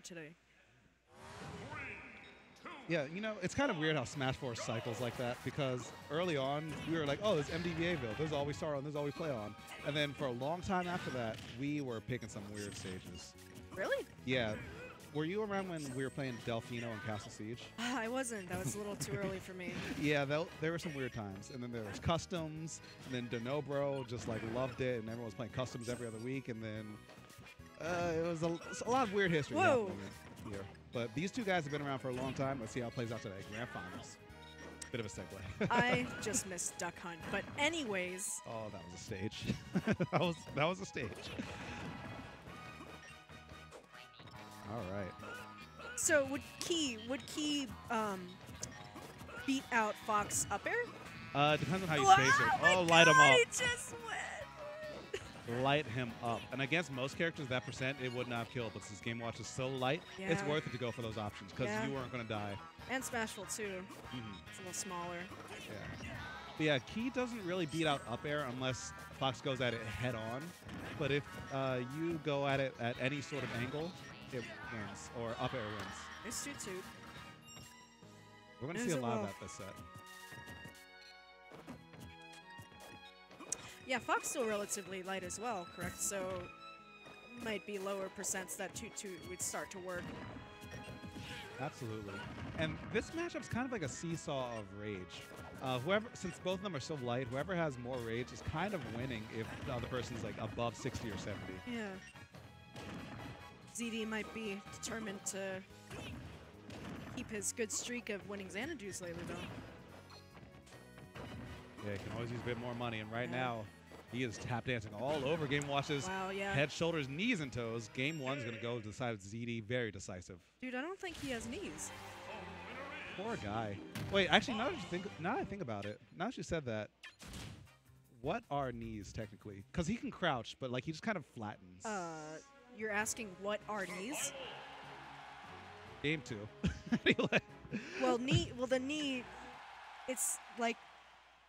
today. Yeah, it's kind of weird how Smash 4 cycles like that because early on we were like, oh, this MDVAville, this is all we start on, this is all we play on. And then for a long time after that, we were picking some weird stages. Really? Yeah. Were you around when we were playing Delfino and Castle Siege? I wasn't. That was a little too early for me. Yeah, there were some weird times. And then there was Customs, and then Denobro just like loved it, and everyone was playing Customs every other week. And then it was a lot of weird history happening here. But these two guys have been around for a long time. Let's see how it plays out today. Grand Finals. Bit of a segue. I just missed Duck Hunt. But anyways. Oh, that was a stage. that was a stage. All right. So would Key beat out Fox up air? Depends on how you space it. Oh, light him up. He just went. Light him up. And against most characters, that percent, it would not have killed. But since Game Watch is so light, it's worth it to go for those options because you weren't going to die. And Smashville, too. It's a little smaller. Yeah. But yeah, Key doesn't really beat out up air unless Fox goes at it head on. But if you go at it at any sort of angle, it wins, or up air wins. It's toot toot. We're going to see a lot of that this set. Yeah, Fox still relatively light as well, correct? So might be lower percents that toot toot would start to work. Absolutely. And this matchup's kind of like a seesaw of rage. Since both of them are so light, whoever has more rage is kind of winning if the other person's like above 60 or 70. Yeah. ZD might be determined to keep his good streak of winning Xanadu's lately, though. Yeah, he can always use a bit more money, and right now, he is tap dancing all over Game Watch's head, shoulders, knees, and toes. Game one's going to go decide ZD, very decisive. Dude, I don't think he has knees. Poor guy. Wait, actually, now that I think about it, now that you said that, what are knees, technically? Because he can crouch, but like he just kind of flattens. You're asking what are knees? Game 2. Anyway. Well, the knee, it's like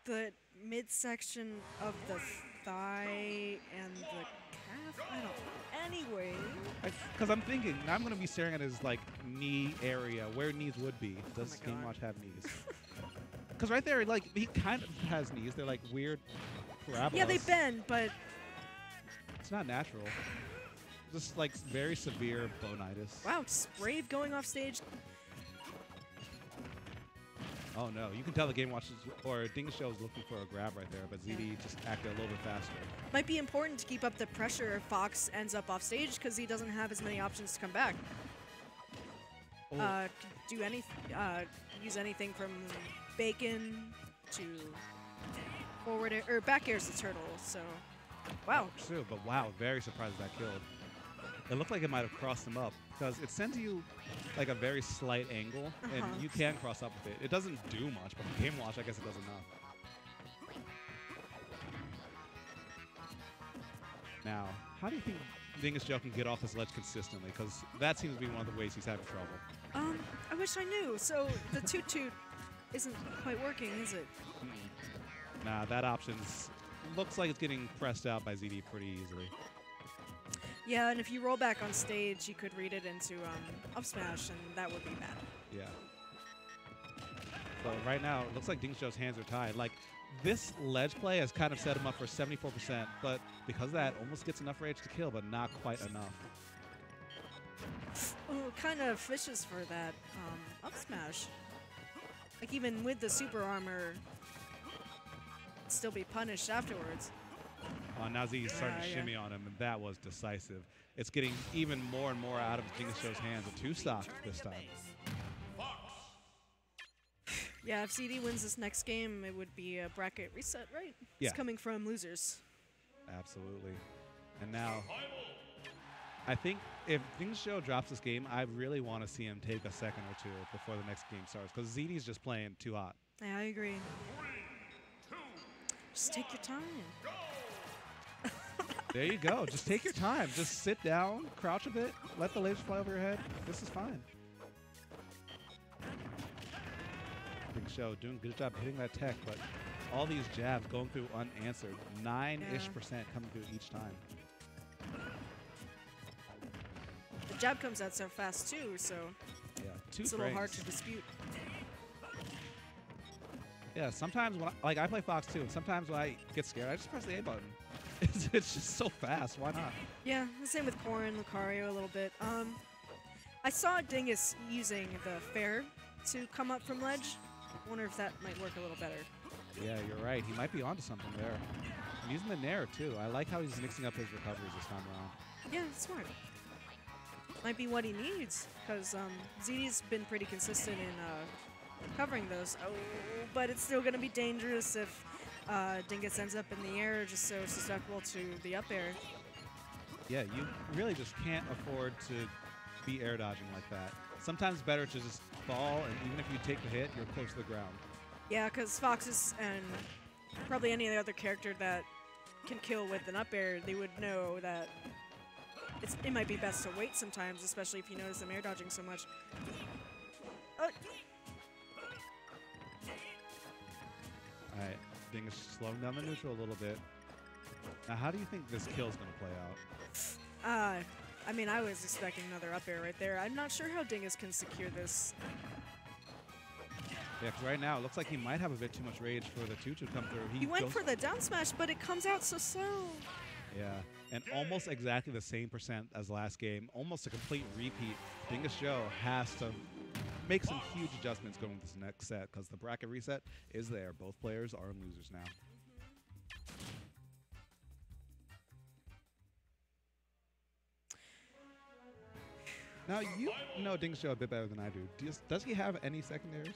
the midsection of the thigh and the calf. I don't know. Anyway. Because I'm thinking, now I'm going to be staring at his like knee area, where knees would be. Does Game Watch have knees? Because right there, like he kind of has knees. They're like weird parabolas. Yeah, they bend, but it's not natural. Just like very severe bonitis. Wow, Brave going off stage. Oh no, you can tell the Game Watch or Dingus Show is looking for a grab right there, but ZD just acted a little bit faster. Might be important to keep up the pressure if Fox ends up off stage because he doesn't have as many options to come back. Use anything from bacon to forward air, or back air's the turtle. So, wow. True, but wow, very surprised that killed. It looked like it might have crossed him up because it sends you like a very slight angle, and you can cross up with it. It doesn't do much, but in Game Watch, I guess it does enough. Now, how do you think Dingus Joe can get off this ledge consistently? Because that seems to be one of the ways he's having trouble. I wish I knew. So the toot toot isn't quite working, is it? Nah, that option's looks like it's getting pressed out by ZD pretty easily. Yeah, and if you roll back on stage, you could read it into up smash, and that would be bad. Yeah. So right now, it looks like Dingus Joe's hands are tied. Like, this ledge play has kind of set him up for 74%, but because of that, almost gets enough rage to kill, but not quite enough. Oh, kind of fishes for that up smash. Like, even with the super armor, it'd still be punished afterwards. Now ZD's starting to shimmy on him, and that was decisive. It's getting even more and more out of Dingus Joe's hands. A 2-stock this time. Yeah, if ZD wins this next game, it would be a bracket reset, right? Yeah. It's coming from losers. Absolutely. And now, I think if Dingus Joe drops this game, I really want to see him take a second or two before the next game starts, because ZD's just playing too hot. Yeah, I agree. Just take your time. There you go. Just take your time. Just sit down, crouch a bit, let the lasers fly over your head. This is fine. Big Show doing a good job hitting that tech, but all these jabs going through unanswered. 9-ish% coming through each time. jab comes out so fast too, so Yeah, it's a little hard to dispute. Yeah, sometimes when I play Fox too, and sometimes when I get scared, I just press the A button. It's just so fast. Why not? Yeah, the same with Corrin, Lucario a little bit. I saw Dingus using the fair to come up from ledge. I wonder if that might work a little better. Yeah, you're right. He might be onto something there. I'm using the Nair too. I like how he's mixing up his recoveries this time around. Yeah, it's smart. Might be what he needs, because ZD's been pretty consistent in covering those. Oh, but it's still going to be dangerous if Dingus ends up in the air, just so susceptible to the up air. Yeah, you really just can't afford to be air dodging like that. Sometimes better to just fall, and even if you take the hit, you're close to the ground. Yeah, because Foxes and probably any other character that can kill with an up air, they would know that it might be best to wait sometimes, especially if you notice them air dodging so much. Alright, Dingus slowing down the neutral a little bit. Now, how do you think this kill's going to play out? I mean, I was expecting another up air right there. I'm not sure how Dingus can secure this. Yeah, because right now it looks like he might have a bit too much rage for the 2 to come through. He went for the down smash, but it comes out so slow. Yeah, and almost exactly the same percent as last game. Almost a complete repeat. Dingus Joe has to make some huge adjustments going into this next set because the bracket reset is there. Both players are losers now. Now, you know Dingus Joe a bit better than I do. Does he have any secondaries?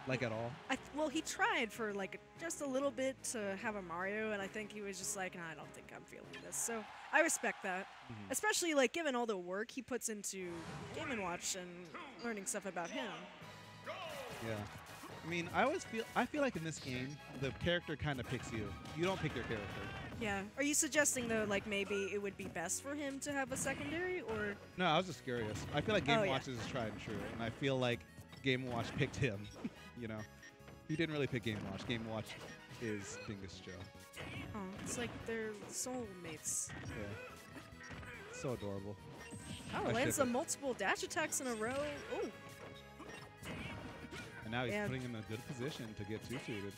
Like at all? Well, he tried for like just a little bit to have a Mario, and I think he was just like, nah, I don't think I'm feeling this. So I respect that, especially like given all the work he puts into Game & Watch and learning stuff about him. Yeah. I mean, I feel like in this game, the character kind of picks you. You don't pick your character. Yeah. Are you suggesting though, like maybe it would be best for him to have a secondary, or? No, I was just curious. I feel like Game & Watch is tried and true, and I feel like Game & Watch picked him. You know, he didn't really pick Game & Watch. Game & Watch is Dingus Joe. Oh, it's like they're soulmates. Yeah. So adorable. Oh, lands some multiple dash attacks in a row. Oh. And now he's putting him in a good position to get two-tooted.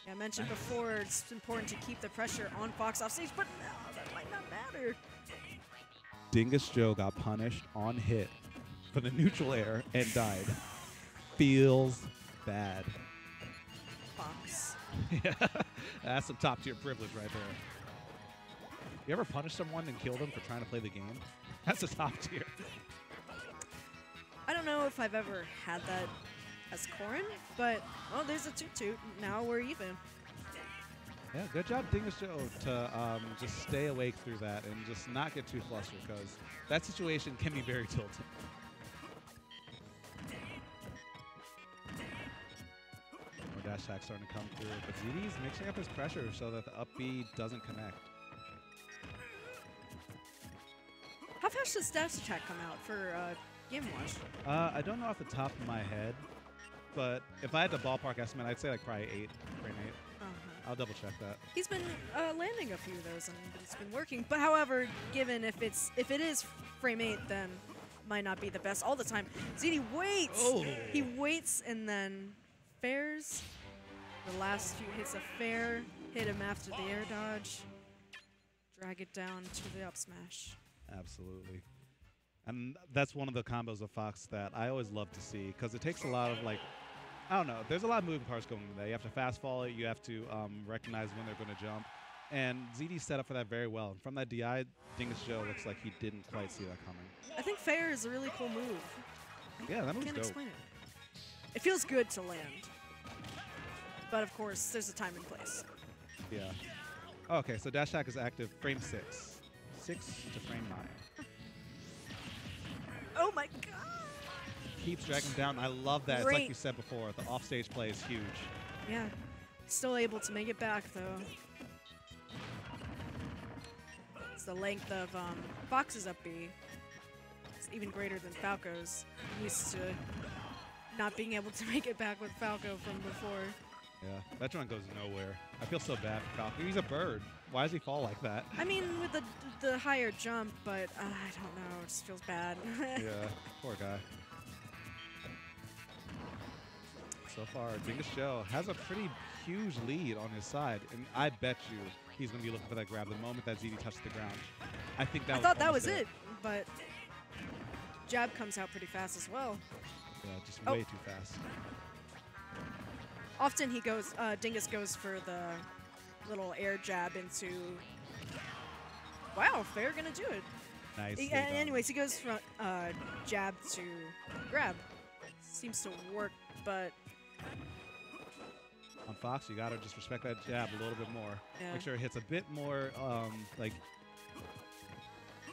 Yeah, I mentioned before it's important to keep the pressure on Fox off stage, but no, that might not matter. Dingus Joe got punished on hit for the neutral air and died. Feels bad. Fox. Yeah, that's some top-tier privilege right there. You ever punish someone and kill them for trying to play the game? That's a top tier. I don't know if I've ever had that as Corrin, but, well, there's a toot-toot. Now we're even. Yeah, good job, Dingus Joe, to just stay awake through that and just not get too flustered, because that situation can be very tilting. More dash attack starting to come through, but ZD's mixing up his pressure so that the up B doesn't connect. How fast does dash attack come out for Game & Watch? I don't know off the top of my head, but if I had to ballpark estimate, I'd say like probably frame 8. I'll double check that. He's been landing a few of those, and it's been working. But however, given if it is frame 8, then might not be the best all the time. ZD waits. Oh. He waits and then fairs. The last few hits of fair, hit him after the air dodge, drag it down to the up smash. Absolutely. And that's one of the combos of Fox that I always love to see, because it takes a lot of, like, I don't know, there's a lot of moving parts going into that. You have to fast fall it, you have to recognize when they're going to jump. And ZD set up for that very well. And from that DI, Dingus Joe looks like he didn't quite see that coming. I think fair is a really cool move. Yeah, that move's Can't dope. explain it. It feels good to land. But of course, there's a time and place. Yeah. Oh, okay, so dash attack is active frame 6. 6 to frame 9. Oh my god! Keeps dragging him down. I love that. Great. It's like you said before, the offstage play is huge. Yeah. Still able to make it back, though. It's the length of Fox's up B. It's even greater than Falco's. I'm used to not being able to make it back with Falco from before. Yeah, that joint goes nowhere. I feel so bad for Falcon. He's a bird. Why does he fall like that? I mean, with the higher jump, but I don't know. It just feels bad. Yeah, poor guy. So far, Dingus Joe has a pretty huge lead on his side, and I bet you he's going to be looking for that grab the moment that ZD touches the ground. I think that I thought that was it, but jab comes out pretty fast as well. Yeah, just way too fast. Often he goes, Dingus goes for the little air jab into. Wow, they're gonna do it. Nice. Anyways, he goes from jab to grab. Seems to work, but on Fox, you gotta just respect that jab a little bit more. Yeah. Make sure it hits a bit more, like,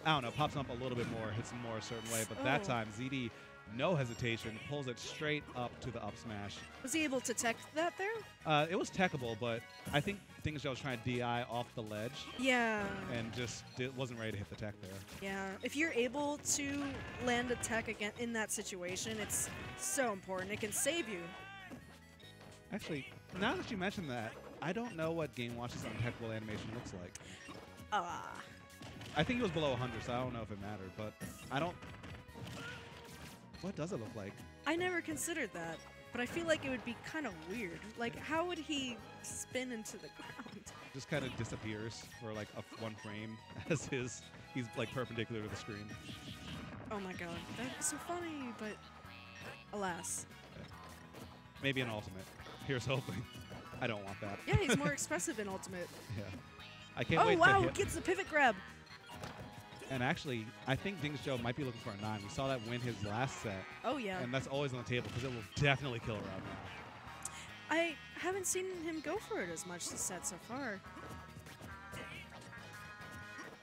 I don't know, pops up a little bit more, hits more a certain way. But that time, ZD, no hesitation, pulls it straight up to the up smash. Was he able to tech that there? It was techable, but I think Dingus was trying to DI off the ledge. Yeah. And just wasn't ready to hit the tech there. Yeah. If you're able to land a tech again in that situation, it's so important. It can save you. Actually, now that you mention that, I don't know what Game Watch's untechable animation looks like. I think it was below 100, so I don't know if it mattered, but I don't... What does it look like? I never considered that, but I feel like it would be kind of weird. Like, how would he spin into the ground? Just kind of disappears for like one frame as he's like perpendicular to the screen. Oh my god, that's so funny, but alas. Maybe an ultimate. Here's hoping. I don't want that. Yeah, he's more expressive in ultimate. Yeah. I can't wait to hit. Oh wow, gets the pivot grab. And actually, I think Dingus Joe might be looking for a 9. We saw that win his last set. Oh, yeah. And that's always on the table because it will definitely kill around now. I haven't seen him go for it as much this set so far.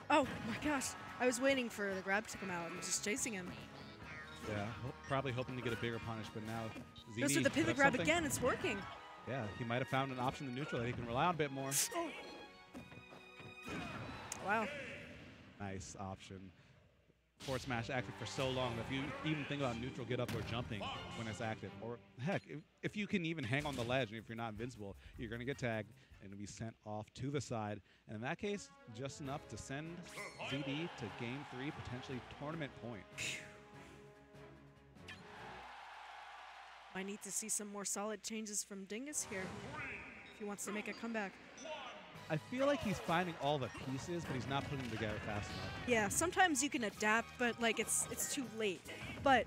Oh, my gosh. I was waiting for the grab to come out and just chasing him. Yeah, probably hoping to get a bigger punish, but now ZD goes for the pivot grab again. It's working. Yeah, he might have found an option in neutral that he can rely on a bit more. Oh. Wow. Nice option. Forward smash active for so long that if you even think about neutral get up or jumping when it's active, or heck, if you can even hang on the ledge and if you're not invincible, you're going to get tagged and be sent off to the side. And in that case, just enough to send ZD to game 3, potentially tournament point. I need to see some more solid changes from Dingus here if he wants to make a comeback. I feel like he's finding all the pieces, but he's not putting them together fast enough. Yeah, sometimes you can adapt, but like it's too late. But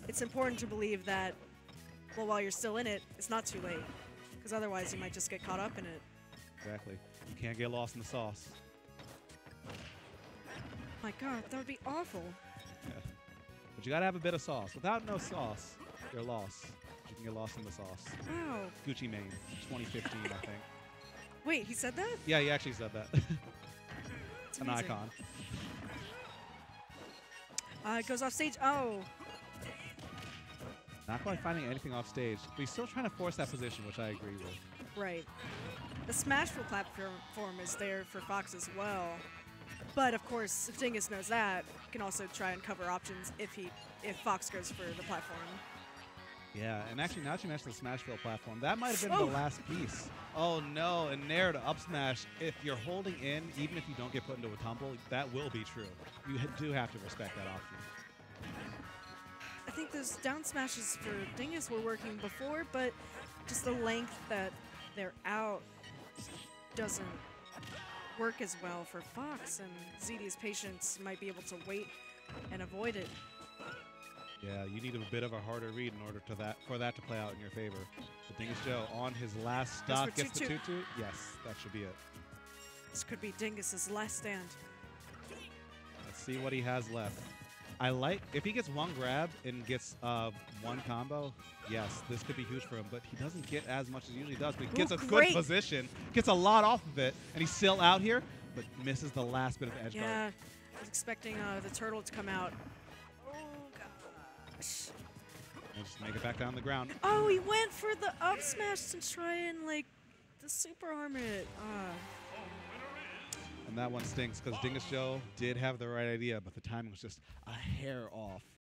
it's important to believe that, well, while you're still in it, it's not too late, because otherwise you might just get caught up in it. Exactly. You can't get lost in the sauce. My God, that would be awful. Yeah. But you gotta have a bit of sauce. Without no sauce, you're lost. You can get lost in the sauce. Wow. Gucci Mane, 2015, I think. Wait, he said that? Yeah, he actually said that. An icon. It goes off stage. Oh. Not quite finding anything off stage, but he's still trying to force that position, which I agree with. Right. The smashful platform is there for Fox as well. But of course, if Dingus knows that, he can also try and cover options if Fox goes for the platform. Yeah, and actually, now that you mentioned the smashville platform, that might have been the last piece. Oh no, and Nair to up smash. If you're holding in, even if you don't get put into a tumble, that will be true. You do have to respect that option. I think those down smashes for Dingus were working before, but just the length that they're out doesn't work as well for Fox, and ZD's patience might be able to wait and avoid it. Yeah, you need a bit of a harder read in order for that to play out in your favor. But Dingus Joe on his last stop gets the 2-2. Yes, that should be it. This could be Dingus's last stand. Let's see what he has left. I like if he gets one grab and gets one combo. Yes, this could be huge for him. But he doesn't get as much as he usually does. But he gets a good position, gets a lot off of it, and he's still out here, but misses the last bit of edge guard. Yeah, I was expecting the turtle to come out. And just make it back down the ground. Oh, he went for the up smash to try and like the super arm it. And that one stinks because Dingus Joe did have the right idea, but the timing was just a hair off.